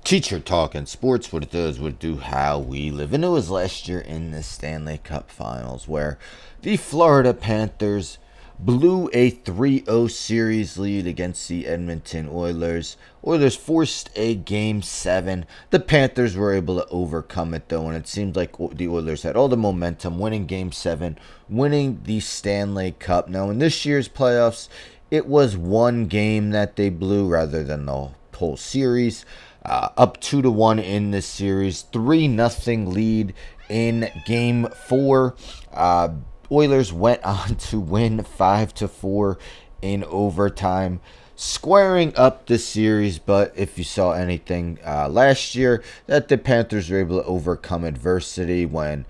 Teacher talking sports, what it does, what it do, how we live. And it was last year in the Stanley Cup Finals where the Florida Panthers blew a 3-0 series lead against the Edmonton Oilers. Oilers forced a Game 7. The Panthers were able to overcome it, though, and it seemed like the Oilers had all the momentum, winning Game 7, winning the Stanley Cup. Now, in this year's playoffs, it was one game that they blew rather than the whole series. Up 2-1 in this series, 3-0 lead in Game 4. Oilers went on to win 5-4 in overtime, squaring up the series. But if you saw anything last year, that the Panthers were able to overcome adversity when,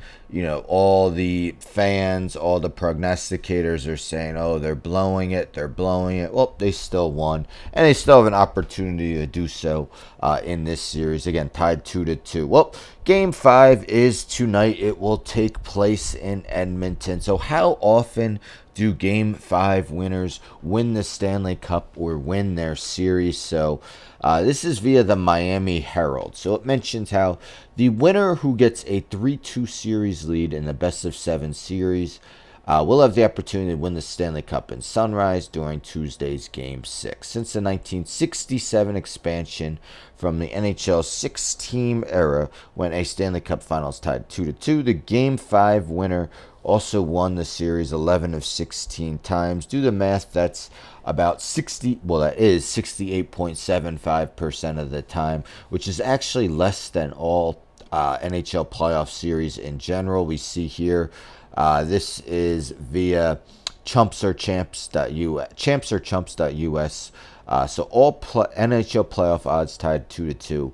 all the fans, all the prognosticators are saying, oh, they're blowing it. Well, they still won, and they still have an opportunity to do so in this series. Again, tied 2-2. Well, Game 5 is tonight. It will take place in Edmonton. So how often do Game 5 winners win the Stanley Cup or win their series? So this is via the Miami Herald. So it mentions how the winner who gets a 3-2 series lead in the best-of-7 series will have the opportunity to win the Stanley Cup in Sunrise during Tuesday's Game 6. Since the 1967 expansion from the NHL 6-team era, when a Stanley Cup Finals tied 2-2, the Game 5 winner also won the series 11 of 16 times. Do the math, that's about 68.75% of the time, which is actually less than all NHL playoff series in general. We see here, this is via champsorchamps.us. So all NHL playoff odds tied 2-2.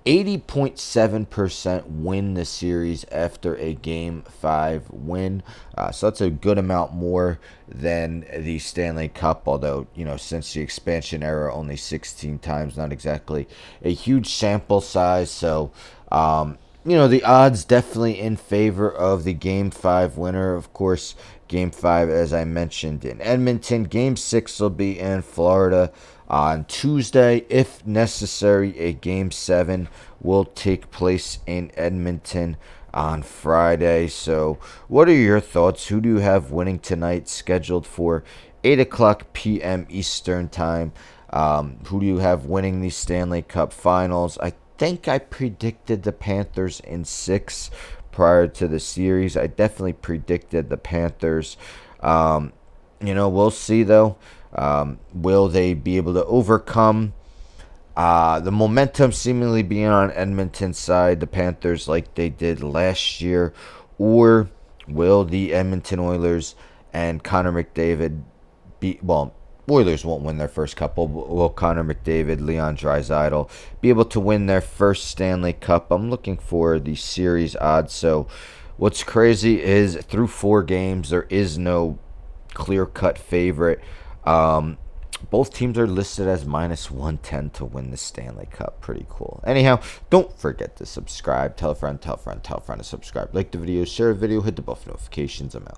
80.7% win the series after a Game 5 win. So that's a good amount more than the Stanley Cup, although, since the expansion era, only 16 times, not exactly a huge sample size. So, the odds definitely in favor of the Game 5 winner. Of course, Game 5, as I mentioned, in Edmonton. Game 6 will be in Florida on Tuesday. If necessary, a Game 7 will take place in Edmonton on Friday. So what are your thoughts? Who do you have winning tonight, scheduled for 8 o'clock p.m. Eastern Time? Who do you have winning the Stanley Cup Finals? I think I predicted the Panthers in 6 prior to the series. I definitely predicted the Panthers. We'll see, though. Will they be able to overcome the momentum seemingly being on Edmonton's side, the Panthers, like they did last year? Or will the Edmonton Oilers and Connor McDavid Oilers won't win their first cup. Will Connor McDavid, Leon Draisaitl be able to win their first Stanley Cup? I'm looking for the series odds. So what's crazy is through 4 games, there is no clear-cut favorite. Both teams are listed as -110 to win the Stanley Cup. Pretty cool. Anyhow, don't forget to subscribe. Tell a friend to subscribe. Like the video, share the video, hit the bell for notifications. I'm out.